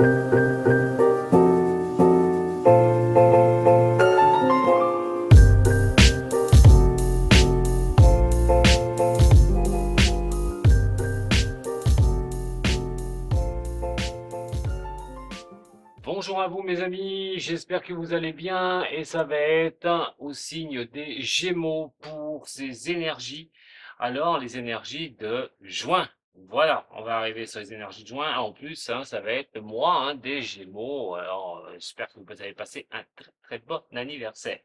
Bonjour à vous mes amis, j'espère que vous allez bien et ça va être au signe des Gémeaux pour ces énergies. Alors les énergies de juin. Voilà, on va arriver sur les énergies de juin. En plus, hein, ça va être le mois des Gémeaux. Alors j'espère que vous avez passé un très bon anniversaire.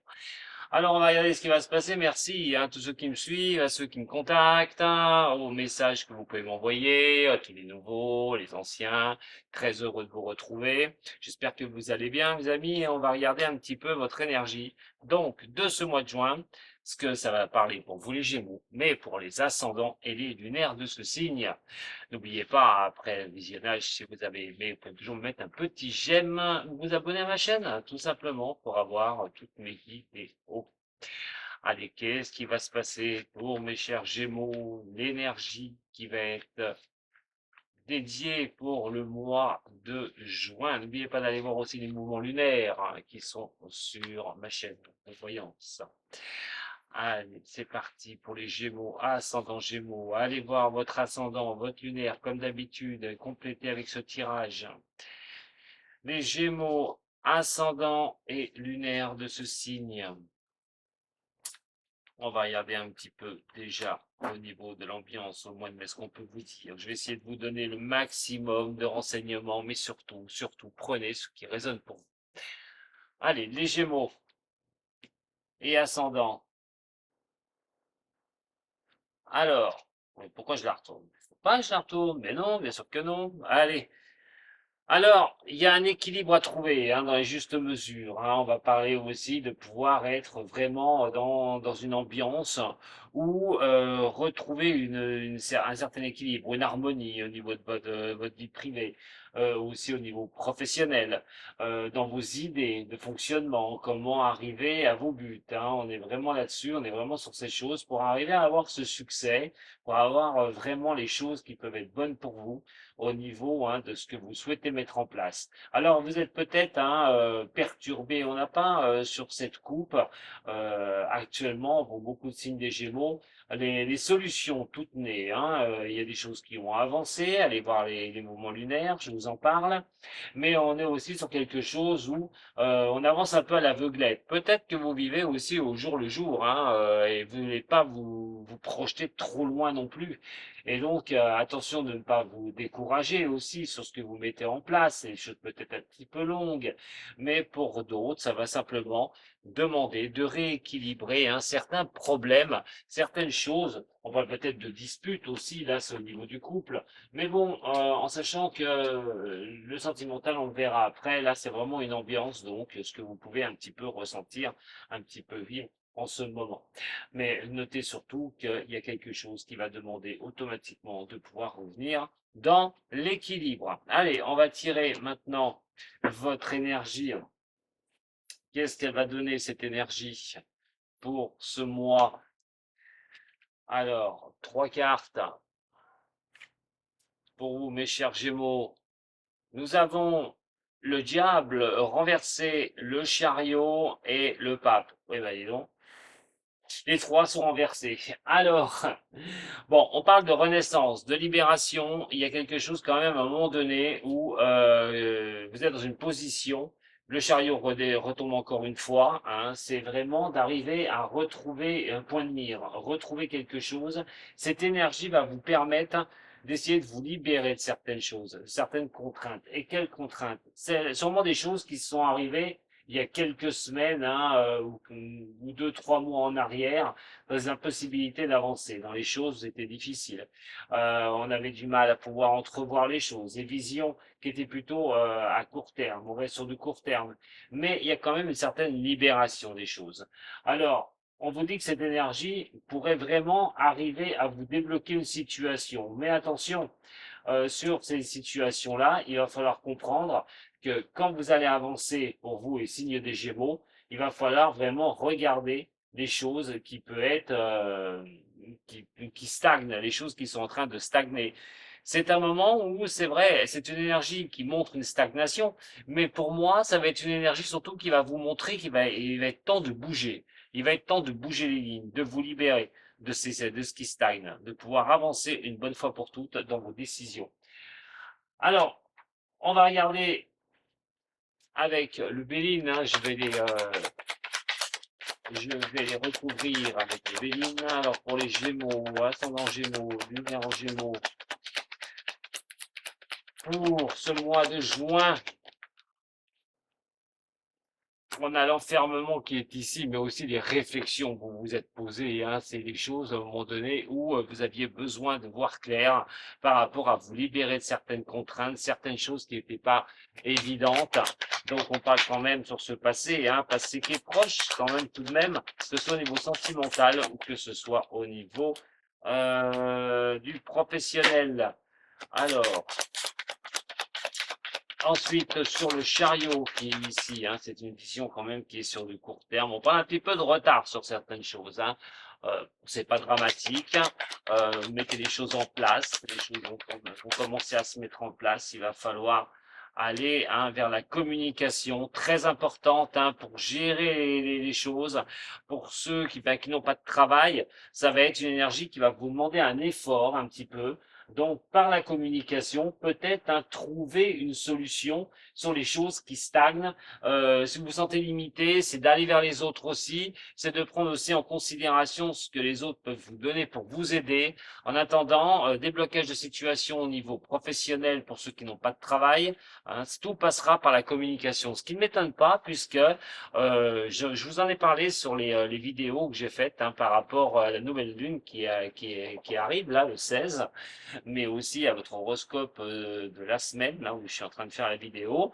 Alors, on va regarder ce qui va se passer. Merci à tous ceux qui me suivent, à ceux qui me contactent, hein, aux messages que vous pouvez m'envoyer, à tous les nouveaux, les anciens. Très heureux de vous retrouver. J'espère que vous allez bien, mes amis, et on va regarder un petit peu votre énergie. Donc, de ce mois de juin, ce que ça va parler pour vous les Gémeaux, mais pour les ascendants et les lunaires de ce signe. N'oubliez pas, après le visionnage, si vous avez aimé, vous pouvez toujours me mettre un petit j'aime, vous abonner à ma chaîne, tout simplement, pour avoir toutes mes vidéos. Allez, qu'est-ce qui va se passer pour mes chers Gémeaux? L'énergie qui va être dédiée pour le mois de juin. N'oubliez pas d'aller voir aussi les mouvements lunaires qui sont sur ma chaîne de voyance. Allez, c'est parti pour les Gémeaux, ascendant Gémeaux. Allez voir votre ascendant, votre lunaire, comme d'habitude, complétez avec ce tirage. Les Gémeaux, ascendant et lunaire de ce signe. On va regarder un petit peu déjà au niveau de l'ambiance au mois de mai, ce qu'on peut vous dire. Je vais essayer de vous donner le maximum de renseignements, mais surtout, prenez ce qui résonne pour vous. Allez, les Gémeaux et ascendant. Alors, pourquoi je la retourne? Faut pas que je la retourne, mais non, bien sûr que non. Allez. Alors, il y a un équilibre à trouver hein, dans les justes mesures. Hein. On va parler aussi de pouvoir être vraiment dans une ambiance où retrouver un certain équilibre, une harmonie au niveau de votre vie privée, aussi au niveau professionnel, dans vos idées de fonctionnement, comment arriver à vos buts. Hein. On est vraiment là-dessus, on est vraiment sur ces choses pour arriver à avoir ce succès, pour avoir vraiment les choses qui peuvent être bonnes pour vous au niveau hein, de ce que vous souhaitez mettre en place. Alors, vous êtes peut-être hein, perturbé, on n'a pas sur cette coupe actuellement pour beaucoup de signes des Gémeaux les solutions toutes nées. Hein, il y a des choses qui ont avancé, allez voir les mouvements lunaires, je vous en parle, mais on est aussi sur quelque chose où on avance un peu à l'aveuglette. Peut-être que vous vivez aussi au jour le jour hein, et vous ne voulez pas vous projeter trop loin non plus. Et donc, attention de ne pas vous décourager aussi sur ce que vous mettez en place. C'est des choses peut-être un petit peu longues, mais pour d'autres, ça va simplement demander de rééquilibrer un certain problème, certaines choses. On parle peut-être de disputes aussi, là, c'est au niveau du couple. Mais bon, en sachant que le sentimental, on le verra après. Là, c'est vraiment une ambiance, donc, ce que vous pouvez un petit peu ressentir, un petit peu vivre en ce moment. Mais notez surtout qu'il y a quelque chose qui va demander automatiquement de pouvoir revenir dans l'équilibre. Allez, on va tirer maintenant votre énergie. Qu'est-ce qu'elle va donner cette énergie pour ce mois? Alors, trois cartes pour vous, mes chers Gémeaux. Nous avons le diable renversé, le chariot et le pape. Oui, bah dis donc. Les trois sont renversés. Alors, bon, on parle de renaissance, de libération. Il y a quelque chose quand même à un moment donné où vous êtes dans une position. Le chariot retombe encore une fois. Hein, c'est vraiment d'arriver à retrouver un point de mire, retrouver quelque chose. Cette énergie va vous permettre d'essayer de vous libérer de certaines choses, certaines contraintes. Et quelles contraintes? C'est sûrement des choses qui sont arrivées il y a quelques semaines, hein, ou 2, 3 mois en arrière, dans les impossibilités d'avancer, dans les choses étaient difficiles. On avait du mal à pouvoir entrevoir les choses, des visions qui étaient plutôt à court terme, on reste sur du court terme. Mais il y a quand même une certaine libération des choses. Alors, on vous dit que cette énergie pourrait vraiment arriver à vous débloquer une situation. Mais attention, sur ces situations-là, il va falloir comprendre que quand vous allez avancer pour vous et signe des Gémeaux, il va falloir vraiment regarder les choses qui peuvent être qui stagnent, les choses qui sont en train de stagner. C'est un moment où, c'est vrai, c'est une énergie qui montre une stagnation, mais pour moi, ça va être une énergie surtout qui va vous montrer il va être temps de bouger. Il va être temps de bouger les lignes, de vous libérer de ce qui stagne, de pouvoir avancer une bonne fois pour toutes dans vos décisions. Alors, on va regarder avec le Béline, hein, je vais les recouvrir avec les Béline. Alors, pour les Gémeaux, ascendant Gémeaux, lumière en Gémeaux, pour ce mois de juin, on a l'enfermement qui est ici, mais aussi les réflexions que vous vous êtes posées, hein. C'est des choses à un moment donné où vous aviez besoin de voir clair par rapport à vous libérer de certaines contraintes, certaines choses qui n'étaient pas évidentes. Donc on parle quand même sur ce passé, hein, passé qui est proche quand même tout de même, que ce soit au niveau sentimental ou que ce soit au niveau du professionnel. Alors, ensuite, sur le chariot qui est ici, hein, c'est une vision quand même qui est sur du court terme. On prend un petit peu de retard sur certaines choses. Hein. C'est pas dramatique. Mettez les choses en place. Les choses vont commencer à se mettre en place. Il va falloir aller hein, vers la communication, très importante hein, pour gérer les choses. Pour ceux qui n'ont pas de travail, ça va être une énergie qui va vous demander un effort un petit peu. Donc, par la communication, peut-être hein, trouver une solution sur les choses qui stagnent. Si vous vous sentez limité, c'est d'aller vers les autres aussi, c'est de prendre aussi en considération ce que les autres peuvent vous donner pour vous aider. En attendant, déblocage de situation au niveau professionnel pour ceux qui n'ont pas de travail, hein, tout passera par la communication. Ce qui ne m'étonne pas, puisque je vous en ai parlé sur les vidéos que j'ai faites hein, par rapport à la nouvelle lune qui arrive là, le 16, mais aussi à votre horoscope de la semaine, là où je suis en train de faire la vidéo.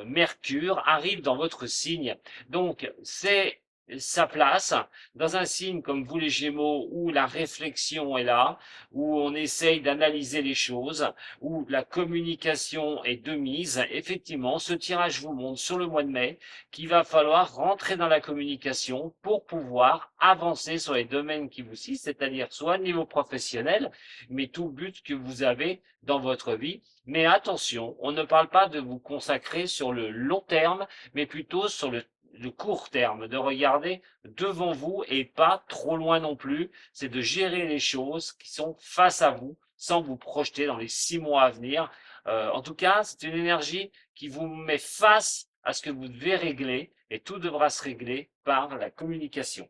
Mercure arrive dans votre signe. Donc, c'est sa place dans un signe comme vous les Gémeaux où la réflexion est là, où on essaye d'analyser les choses, où la communication est de mise. Effectivement, ce tirage vous montre sur le mois de mai qu'il va falloir rentrer dans la communication pour pouvoir avancer sur les domaines qui vous citent, c'est-à-dire soit au niveau professionnel, mais tout but que vous avez dans votre vie. Mais attention, on ne parle pas de vous consacrer sur le long terme, mais plutôt sur le court terme, de regarder devant vous et pas trop loin non plus. C'est de gérer les choses qui sont face à vous sans vous projeter dans les 6 mois à venir. En tout cas, c'est une énergie qui vous met face à ce que vous devez régler et tout devra se régler par la communication.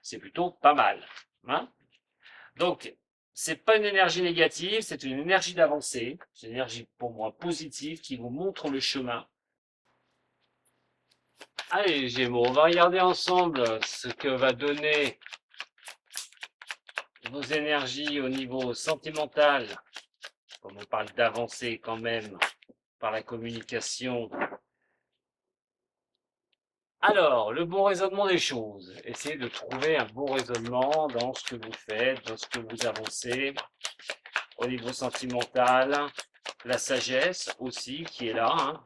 C'est plutôt pas mal. Hein. Donc, c'est pas une énergie négative, c'est une énergie d'avancée. C'est une énergie pour moi positive qui vous montre le chemin. Allez, Gémeaux, on va regarder ensemble ce que va donner vos énergies au niveau sentimental. Comme on parle d'avancer quand même par la communication. Alors, le bon raisonnement des choses. Essayez de trouver un bon raisonnement dans ce que vous faites, dans ce que vous avancez. Au niveau sentimental, la sagesse aussi qui est là. Hein.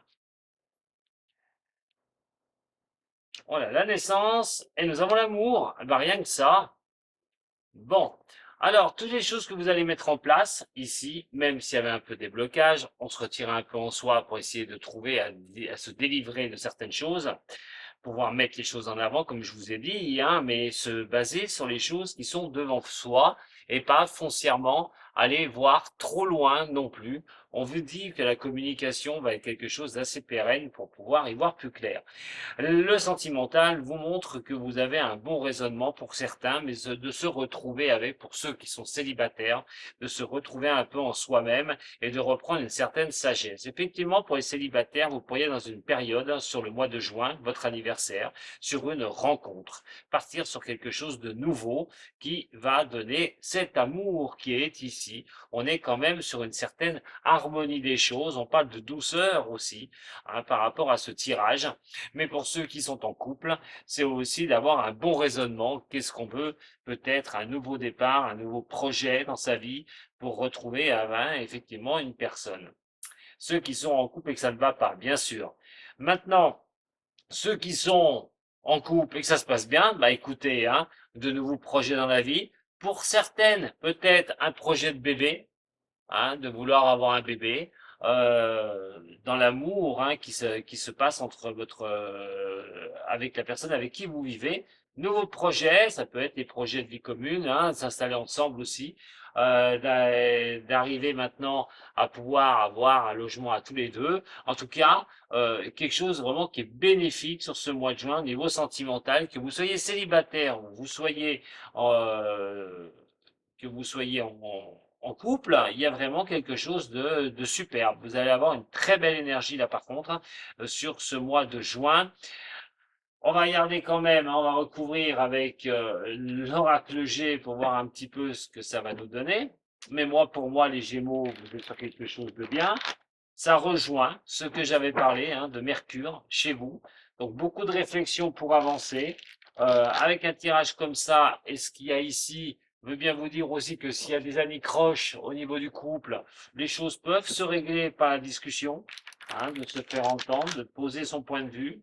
Voilà, la naissance, et nous avons l'amour. Eh ben, rien que ça. Bon. Alors, toutes les choses que vous allez mettre en place ici, même s'il y avait un peu des blocages, on se retire un peu en soi pour essayer de trouver à se délivrer de certaines choses, pouvoir mettre les choses en avant, comme je vous ai dit, hein, mais se baser sur les choses qui sont devant soi et pas foncièrement aller voir trop loin non plus. On vous dit que la communication va être quelque chose d'assez pérenne pour pouvoir y voir plus clair. Le sentimental vous montre que vous avez un bon raisonnement pour certains, mais de se retrouver avec, pour ceux qui sont célibataires, de se retrouver un peu en soi-même et de reprendre une certaine sagesse. Effectivement, pour les célibataires, vous pourriez dans une période, sur le mois de juin, votre anniversaire, sur une rencontre, partir sur quelque chose de nouveau qui va donner cet amour qui est ici. On est quand même sur une certaine harmonie des choses. On parle de douceur aussi hein, par rapport à ce tirage. Mais pour ceux qui sont en couple, c'est aussi d'avoir un bon raisonnement. Qu'est-ce qu'on veut? Peut-être un nouveau départ, un nouveau projet dans sa vie pour retrouver effectivement une personne. Ceux qui sont en couple et que ça ne va pas, bien sûr. Maintenant, ceux qui sont en couple et que ça se passe bien, bah écoutez, hein, de nouveaux projets dans la vie. Pour certaines, peut-être un projet de bébé, hein, de vouloir avoir un bébé, dans l'amour, hein, qui se passe entre avec la personne avec qui vous vivez. Nouveaux projets, ça peut être des projets de vie commune, hein, s'installer ensemble aussi, d'arriver maintenant à pouvoir avoir un logement à tous les deux. En tout cas, quelque chose vraiment qui est bénéfique sur ce mois de juin au niveau sentimental, que vous soyez célibataire ou euh, que vous soyez en couple, il y a vraiment quelque chose de superbe. Vous allez avoir une très belle énergie là par contre, hein, sur ce mois de juin. On va regarder quand même, hein, on va recouvrir avec l'oracle G pour voir un petit peu ce que ça va nous donner. Mais moi, pour moi, les Gémeaux, vous êtes sur quelque chose de bien. Ça rejoint ce que j'avais parlé, hein, de Mercure chez vous. Donc beaucoup de réflexions pour avancer. Avec un tirage comme ça, et ce qu'il y a ici, veut bien vous dire aussi que s'il y a des anicroches au niveau du couple, les choses peuvent se régler par la discussion, hein, de se faire entendre, de poser son point de vue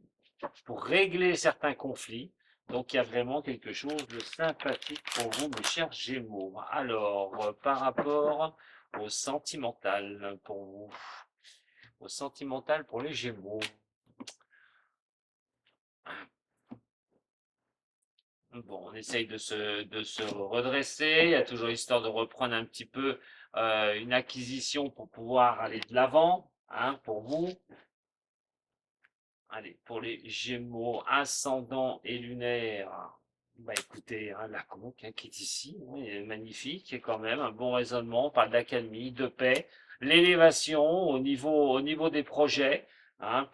pour régler certains conflits. Donc il y a vraiment quelque chose de sympathique pour vous, mes chers Gémeaux. Alors, par rapport au sentimental pour vous, au sentimental pour les Gémeaux. Bon, on essaye de se redresser. Il y a toujours histoire de reprendre un petit peu une acquisition pour pouvoir aller de l'avant, hein, pour vous. Allez, pour les Gémeaux, ascendant et lunaire. Bah écoutez, hein, la conque, hein, qui est ici, hein, elle est magnifique, et quand même un bon raisonnement, on parle d'accalmie, de paix, l'élévation au niveau des projets, hein,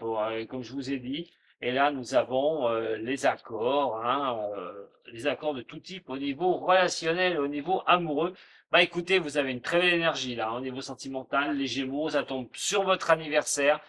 comme je vous ai dit. Et là, nous avons les accords, hein, les accords de tout type au niveau relationnel, au niveau amoureux. Bah écoutez, vous avez une très belle énergie là, hein, au niveau sentimental. Les Gémeaux, ça tombe sur votre anniversaire.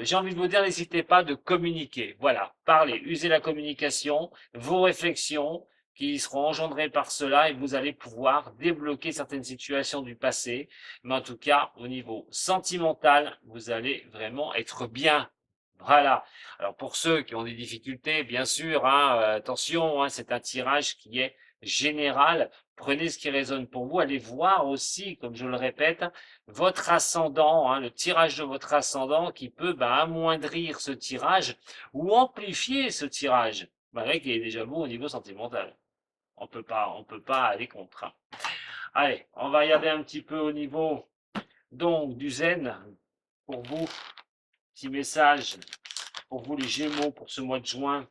J'ai envie de vous dire, n'hésitez pas de communiquer. Voilà, parlez, usez la communication, vos réflexions qui seront engendrées par cela et vous allez pouvoir débloquer certaines situations du passé. Mais en tout cas, au niveau sentimental, vous allez vraiment être bien. Voilà. Alors pour ceux qui ont des difficultés, bien sûr, hein, attention, hein, c'est un tirage qui est général. Prenez ce qui résonne pour vous. Allez voir aussi, comme je le répète, votre ascendant, hein, le tirage de votre ascendant qui peut amoindrir ce tirage ou amplifier ce tirage, malgré qu'il est déjà beau au niveau sentimental. On peut pas aller contre, hein. Allez, on va regarder un petit peu au niveau donc du zen pour vous. Petit message pour vous les Gémeaux pour ce mois de juin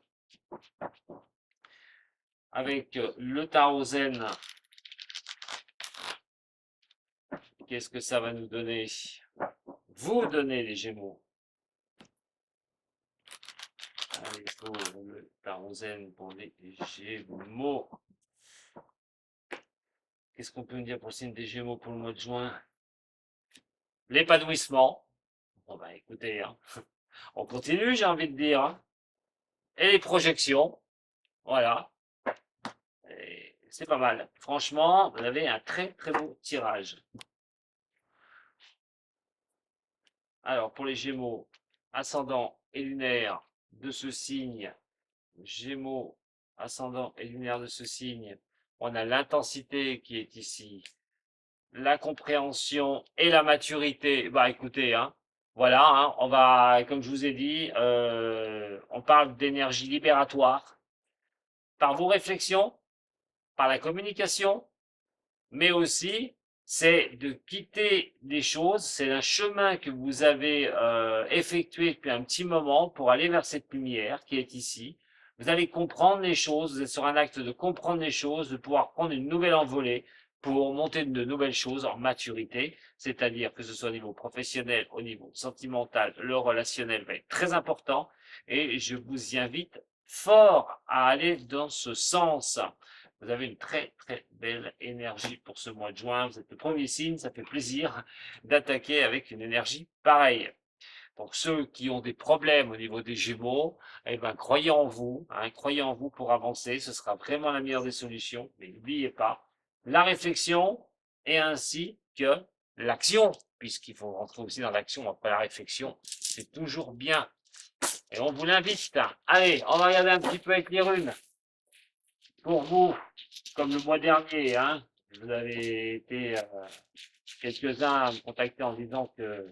avec le tarot zen. Qu'est-ce que ça va nous donner? Vous donnez les Gémeaux. Allez, pour le tarot zen pour les Gémeaux. Qu'est-ce qu'on peut me dire pour le signe des Gémeaux pour le mois de juin? L'épanouissement. Bon écoutez, hein, on continue, j'ai envie de dire, hein. Et les projections. Voilà. C'est pas mal. Franchement, vous avez un très très beau tirage. Alors, pour les Gémeaux, ascendant et lunaire de ce signe, Gémeaux, ascendant et lunaire de ce signe, on a l'intensité qui est ici, la compréhension et la maturité. Bah écoutez, hein, voilà, hein, on va, comme je vous ai dit, on parle d'énergie libératoire par vos réflexions, par la communication, mais aussi c'est de quitter des choses, c'est un chemin que vous avez effectué depuis un petit moment pour aller vers cette lumière qui est ici. Vous allez comprendre les choses, vous êtes sur un acte de comprendre les choses, de pouvoir prendre une nouvelle envolée pour monter de nouvelles choses en maturité, c'est-à-dire que ce soit au niveau professionnel, au niveau sentimental, le relationnel va être très important et je vous y invite fort à aller dans ce sens. Vous avez une très très belle énergie pour ce mois de juin. Vous êtes le premier signe, ça fait plaisir d'attaquer avec une énergie pareille. Pour ceux qui ont des problèmes au niveau des Gémeaux, eh ben croyez en vous, hein, croyez en vous pour avancer. Ce sera vraiment la meilleure des solutions. Mais n'oubliez pas la réflexion et ainsi que l'action, puisqu'il faut rentrer aussi dans l'action après la réflexion. C'est toujours bien. Et on vous l'invite. Allez, on va regarder un petit peu avec les runes. Pour vous, comme le mois dernier, hein, vous avez été quelques-uns à me contacter en disant que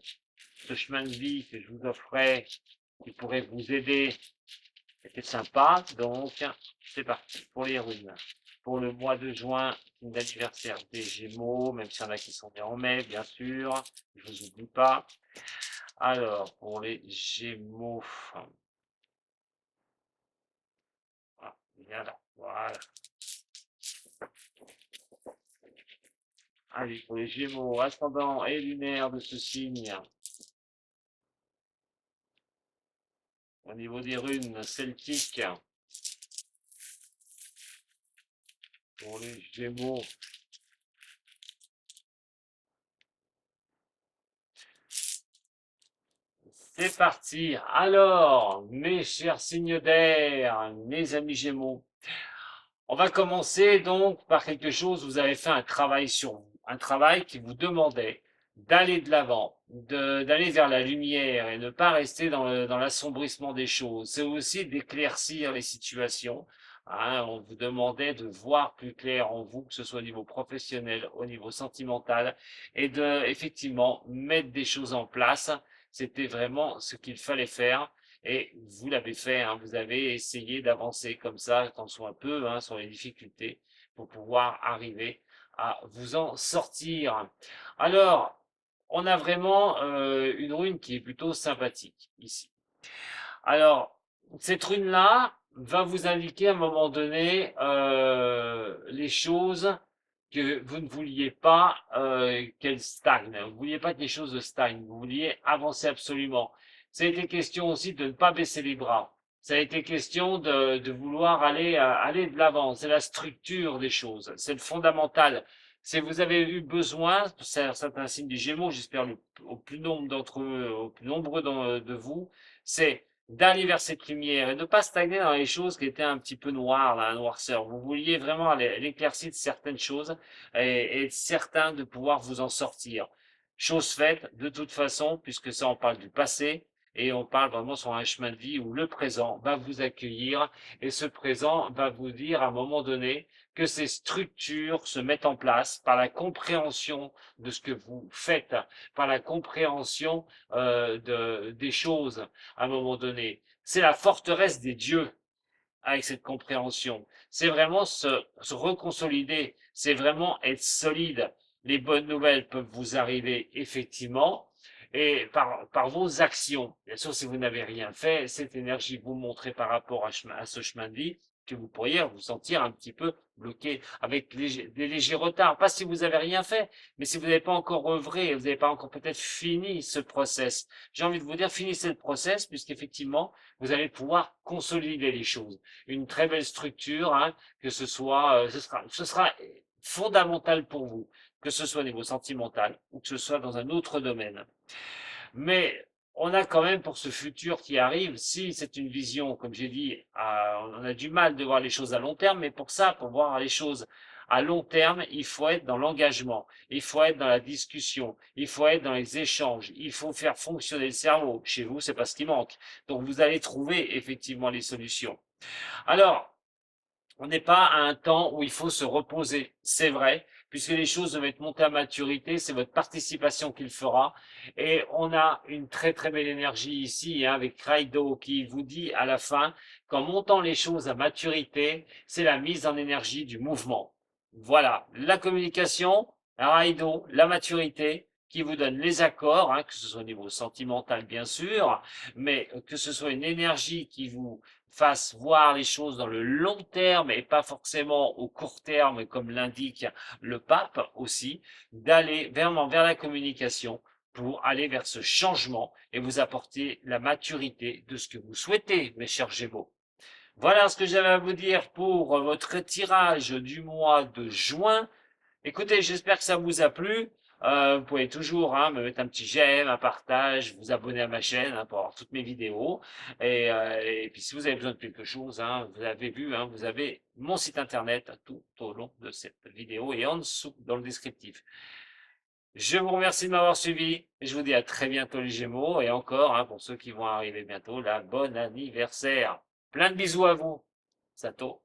ce chemin de vie que je vous offrais, qui pourrait vous aider, était sympa. Donc, c'est parti pour les runes. Pour le mois de juin, l'anniversaire des Gémeaux, même s'il y en a qui sont nés en mai, bien sûr, je vous oublie pas. Alors, pour les Gémeaux, voilà, bien là, voilà. Allez, pour les Gémeaux, ascendant et lunaire de ce signe, au niveau des runes celtiques, pour les Gémeaux, c'est parti. Alors, mes chers signes d'air, mes amis Gémeaux, on va commencer donc par quelque chose, vous avez fait un travail sur vous, un travail qui vous demandait d'aller de l'avant, d'aller vers la lumière et ne pas rester dans l'assombrissement des choses. C'est aussi d'éclaircir les situations. Hein, on vous demandait de voir plus clair en vous, que ce soit au niveau professionnel, au niveau sentimental, et de effectivement mettre des choses en place. C'était vraiment ce qu'il fallait faire. Et vous l'avez fait, hein, vous avez essayé d'avancer comme ça, tant soit peu, hein, sur les difficultés, pour pouvoir arriver à vous en sortir. Alors, on a vraiment une rune qui est plutôt sympathique ici. Alors, cette rune-là va vous indiquer à un moment donné les choses que vous ne vouliez pas qu'elles stagnent. Vous ne vouliez pas que les choses stagnent. Vous vouliez avancer absolument. Ça a été question aussi de ne pas baisser les bras. Ça a été question de vouloir aller de l'avant. C'est la structure des choses. C'est le fondamental. Si vous avez eu besoin, certains signes du Gémeaux, j'espère au plus nombre d'entre eux, au plus nombreux de vous, c'est d'aller vers cette lumière et ne pas stagner dans les choses qui étaient un petit peu noires, là, la noirceur. Vous vouliez vraiment l'éclaircie de certaines choses et être certain de pouvoir vous en sortir. Chose faite, de toute façon, puisque ça, on parle du passé et on parle vraiment sur un chemin de vie où le présent va vous accueillir et ce présent va vous dire à un moment donné que ces structures se mettent en place par la compréhension de ce que vous faites, par la compréhension des choses à un moment donné. C'est la forteresse des dieux avec cette compréhension. C'est vraiment se reconsolider, c'est vraiment être solide. Les bonnes nouvelles peuvent vous arriver effectivement et par vos actions. Bien sûr, si vous n'avez rien fait, cette énergie vous montrez par rapport à ce chemin de vie que vous pourriez vous sentir un petit peu bloqué avec des légers retards. Pas si vous avez rien fait, mais si vous n'avez pas encore œuvré, vous n'avez pas encore peut-être fini ce process. J'ai envie de vous dire, finissez le process puisqu'effectivement, vous allez pouvoir consolider les choses. Une très belle structure, hein, que ce soit, ce sera fondamental pour vous, que ce soit au niveau sentimental ou que ce soit dans un autre domaine. Mais on a quand même pour ce futur qui arrive, si c'est une vision, comme j'ai dit, on a du mal de voir les choses à long terme, mais pour ça, pour voir les choses à long terme, il faut être dans l'engagement, il faut être dans la discussion, il faut être dans les échanges, il faut faire fonctionner le cerveau. Chez vous, c'est pas ce qui manque. Donc vous allez trouver effectivement les solutions. Alors, on n'est pas à un temps où il faut se reposer, c'est vrai, puisque les choses vont être montées à maturité, c'est votre participation qui le fera. Et on a une très très belle énergie ici, hein, avec Raido qui vous dit à la fin qu'en montant les choses à maturité, c'est la mise en énergie du mouvement. Voilà, la communication, Raido, la maturité, qui vous donne les accords, hein, que ce soit au niveau sentimental bien sûr, mais que ce soit une énergie qui vous fasse voir les choses dans le long terme et pas forcément au court terme, comme l'indique le pape aussi, d'aller vraiment vers la communication pour aller vers ce changement et vous apporter la maturité de ce que vous souhaitez, mes chers Gémeaux. Voilà ce que j'avais à vous dire pour votre tirage du mois de juin. Écoutez, j'espère que ça vous a plu. Vous pouvez toujours, hein, me mettre un petit j'aime, un partage, vous abonner à ma chaîne, hein, pour avoir toutes mes vidéos. Et puis si vous avez besoin de quelque chose, hein, vous avez vu, hein, vous avez mon site internet tout au long de cette vidéo et en dessous dans le descriptif. Je vous remercie de m'avoir suivi et je vous dis à très bientôt les Gémeaux et encore, hein, pour ceux qui vont arriver bientôt, la bon anniversaire. Plein de bisous à vous. Sato.